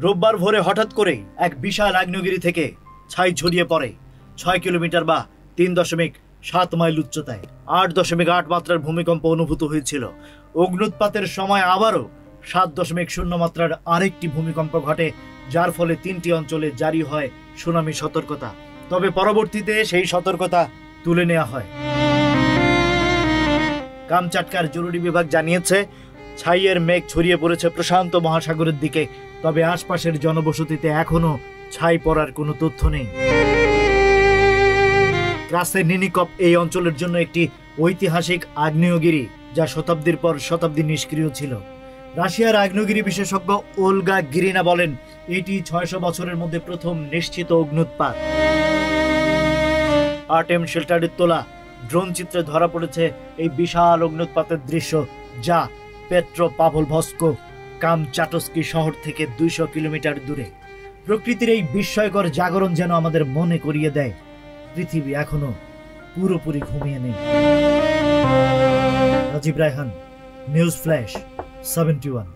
রোববার ভোরে হঠাৎ করেই এক বিশাল আগ্নেয়গিরি থেকে ছাই ছড়িয়ে পড়ে ৬ কিলোমিটার বা ৩.৭ মাইল উচ্চতায়। ৮.৮ মাত্রার ভূমিকম্প অনুভূত হয়েছিল। অগ্ন্যুৎপাতের সময় আবারও ৭.০ মাত্রার আরেকটি ভূমিকম্প ঘটে, যার ফলে ৩টি অঞ্চলে জারি হয় সুনামি সতর্কতা। তবে পরবর্তীতে সেই সতর্কতা তুলে নেওয়া হয়। কামচাটকার জরুরি বিভাগ জানিয়েছে, ছাইয়ের মেঘ ছড়িয়ে পড়েছে প্রশান্ত মহাসাগরের দিকে, তবে আশপাশের জনবসতিতে এখনো ছাই পড়ার কোনো তথ্য নেই। ক্রাসেনিনিকভ এই অঞ্চলের জন্য একটি ঐতিহাসিক আগ্নেয়গিরি, যা শতাব্দীর পর শতাব্দী নিষ্ক্রিয় ছিল। রাশিয়ার আগ্নেয়গিরি বিশেষজ্ঞ ওলগা গিরিনা বলেন, এটি ৬০০ বছরের মধ্যে প্রথম নিশ্চিত অগ্ন্যুৎপাত। আর্টেম শেল্টারের তোলা ড্রোন চিত্রে ধরা পড়েছে এই বিশাল অগ্ন্যুৎপাতের দৃশ্য, যা পেট্রোপাভলভস্ক কামচাটস্কি শহর থেকে ২০০ কিলোমিটার দূরে। প্রকৃতির এই বিস্ময়কর জাগরণ যেন আমাদের মনে করিয়ে দেয়, পৃথিবী এখনো পুরোপুরি ঘুমিয়ে নেই। Rajib Raihan, news flash 71।